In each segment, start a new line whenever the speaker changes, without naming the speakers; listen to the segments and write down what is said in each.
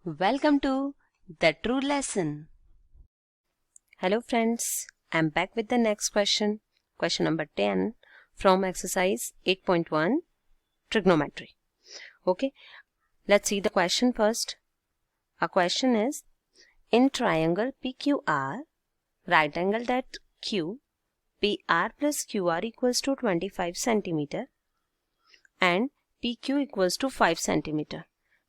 Welcome to The True Lesson. Hello friends, I'm back with the next question. Question number 10 from exercise 8.1 trigonometry. Okay, let's see the question first. Our question is, in triangle PQR, right angled at Q, PR plus QR equals to 25 centimeter and PQ equals to 5 centimeter.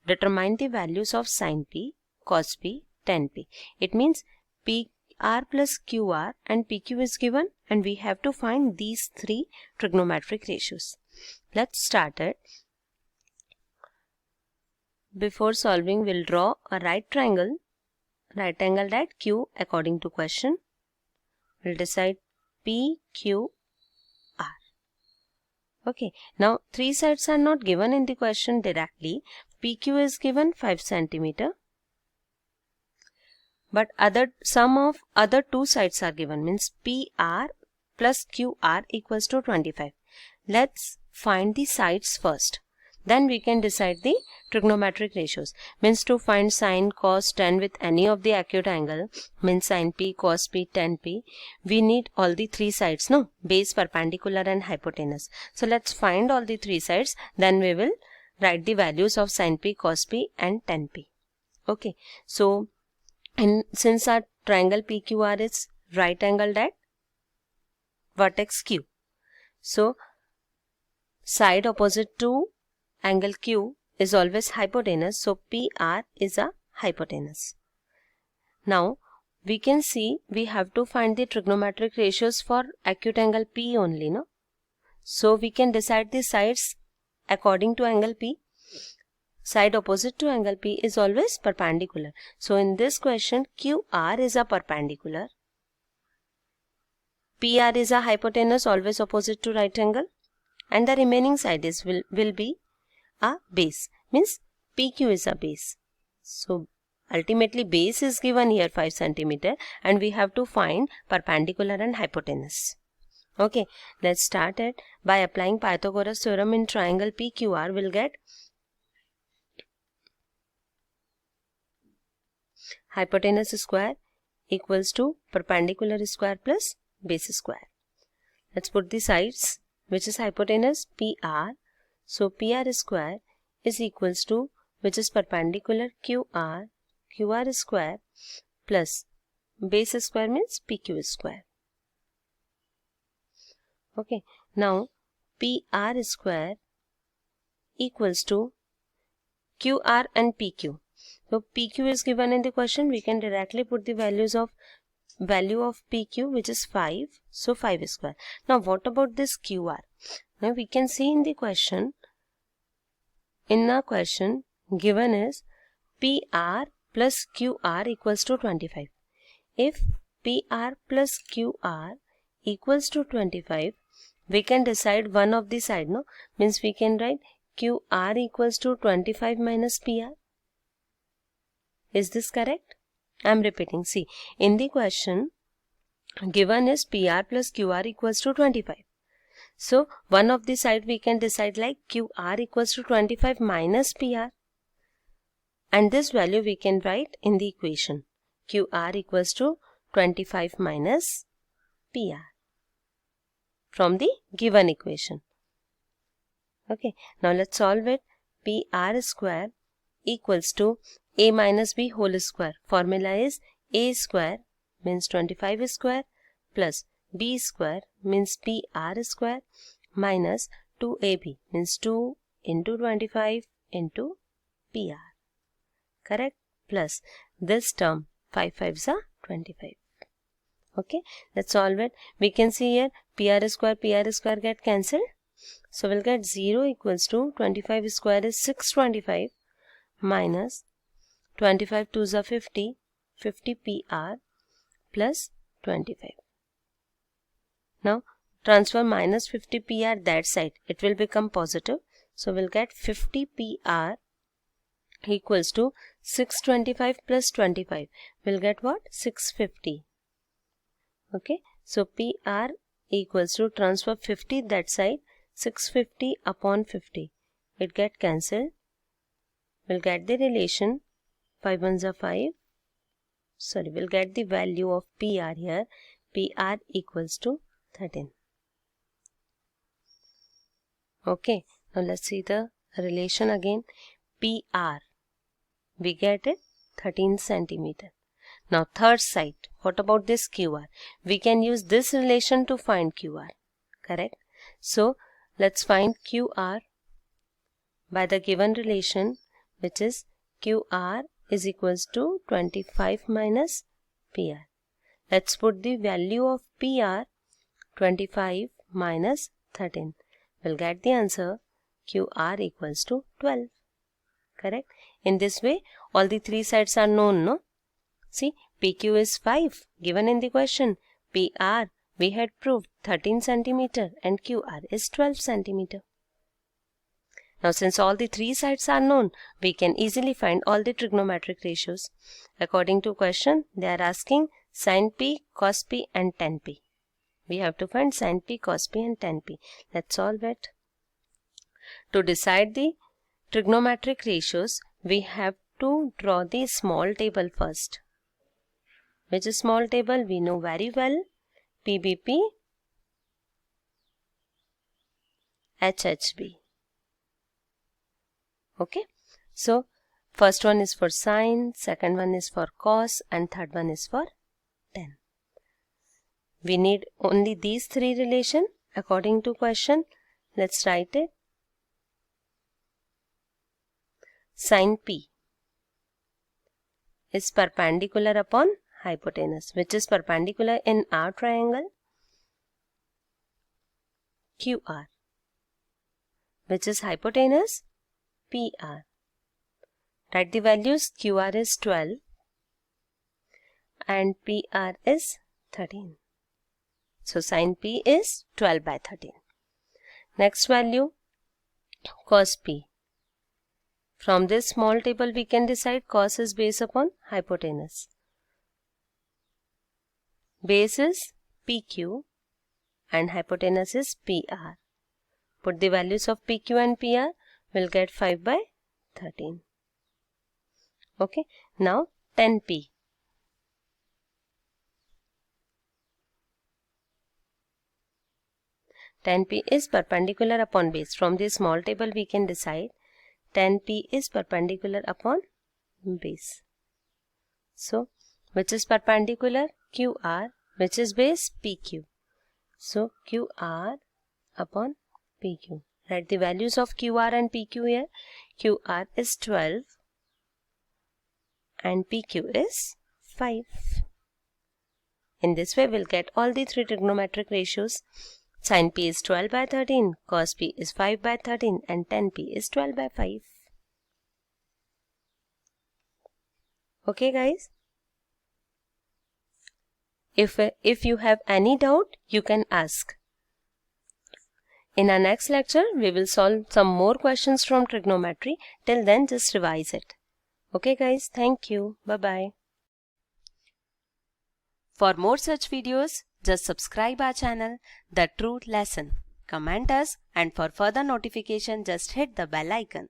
Determine the values of sin P, cos P, tan P. It means PR plus QR and PQ is given and we have to find these three trigonometric ratios. Let's start it. Before solving, we'll draw a right triangle, right angled at Q according to question. We'll decide PQR. Okay, now three sides are not given in the question directly. PQ is given 5 centimeter. But sum of other two sides are given, means PR plus QR equals to 25. Let's find the sides first. Then we can decide the trigonometric ratios. Means to find sin, cos, tan with any of the acute angle, means sin P, cos P, tan P, we need all the three sides, no? Base, perpendicular and hypotenuse. So let's find all the three sides. Then we will write the values of sin P, cos P and tan P. Okay. So since our triangle PQR is right angled at vertex Q, so side opposite to angle Q is always hypotenuse, so PR is a hypotenuse. Now we can see we have to find the trigonometric ratios for acute angle P only, no? So we can decide the sides according to angle P. Side opposite to angle P is always perpendicular. So in this question, QR is a perpendicular. PR is a hypotenuse always opposite to right angle. And the remaining side will be a base. Means PQ is a base. So ultimately base is given here 5 centimeter and we have to find perpendicular and hypotenuse. Okay, let's start it. By applying Pythagoras theorem in triangle PQR, we'll get hypotenuse square equals to perpendicular square plus base square. Let's put the sides, which is hypotenuse PR. So PR square is equals to, which is perpendicular QR, QR square plus base square means PQ square. Okay, now PR square equals to QR and PQ. So PQ is given in the question. We can directly put the value of PQ, which is 5. So 5 square. Now what about this QR? Now we can see in the question. In the question given is PR plus QR equals to 25. If PR plus QR equals to 25, we can decide one of the side, no? Means we can write QR equals to 25 minus PR. Is this correct? I am repeating. See, in the question given is PR plus QR equals to 25. So one of the side we can decide like QR equals to 25 minus PR. And this value we can write in the equation. QR equals to 25 minus PR from the given equation. Okay, now let's solve it. PR square equals to A minus B whole square. Formula is A square means 25 square plus B square means PR square minus 2AB means 2 into 25 into PR. Correct? Plus this term 5 5s are 25. Okay, let's solve it. We can see here PR square get cancelled. So we'll get 0 equals to 25 square is 625 minus 25 2s are 50, 50 PR plus 25. Now transfer minus 50 PR that side. It will become positive. So we'll get 50 PR equals to 625 plus 25. We'll get what? 650. Okay. So PR equals to transfer 50 that side. 650 upon 50. It get cancelled. We'll get the relation 5 ones are 5. Sorry, we'll get the value of PR here. PR equals to 13. Okay, now let's see the relation again. PR, we get it 13 centimeter. Now third side, what about this QR? We can use this relation to find QR, correct? So let's find QR by the given relation, which is QR is equals to 25 minus PR. Let's put the value of PR, 25 minus 13. We'll get the answer QR equals to 12. Correct? In this way, all the three sides are known, no? See, PQ is 5 given in the question. PR we had proved 13 centimeter and QR is 12 centimeter. Now since all the three sides are known, we can easily find all the trigonometric ratios. According to question, they are asking sin P, cos P and tan P. We have to find sin P, cos P and tan P. Let's solve it. To decide the trigonometric ratios, we have to draw the small table first. Which is small table? We know very well. PBP, HHB. Okay. So, first one is for sin, second one is for cos and third one is for tan. We need only these three relations according to question. Let's write it. Sin P is perpendicular upon hypotenuse, which is perpendicular in our triangle QR, which is hypotenuse PR. Write the values. QR is 12 and PR is 13. So sin P is 12 by 13. Next value, cos P. From this small table we can decide cos is based upon hypotenuse. Base is PQ and hypotenuse is PR. Put the values of PQ and PR, we'll get 5 by 13. Okay, now tan P. Tan P is perpendicular upon base. From this small table we can decide tan P is perpendicular upon base. So, which is perpendicular? QR, which is base? PQ. So, QR upon PQ. Write the values of QR and PQ here. QR is 12 and PQ is 5. In this way, we'll get all the three trigonometric ratios. Sin P is 12 by 13, cos P is 5 by 13 and tan P is 12 by 5. Okay guys? If you have any doubt, you can ask. In our next lecture, we will solve some more questions from trigonometry. Till then, just revise it. Okay guys, thank you. Bye-bye. For more such videos, just subscribe our channel, The Truth Lesson. Comment us and for further notification, just hit the bell icon.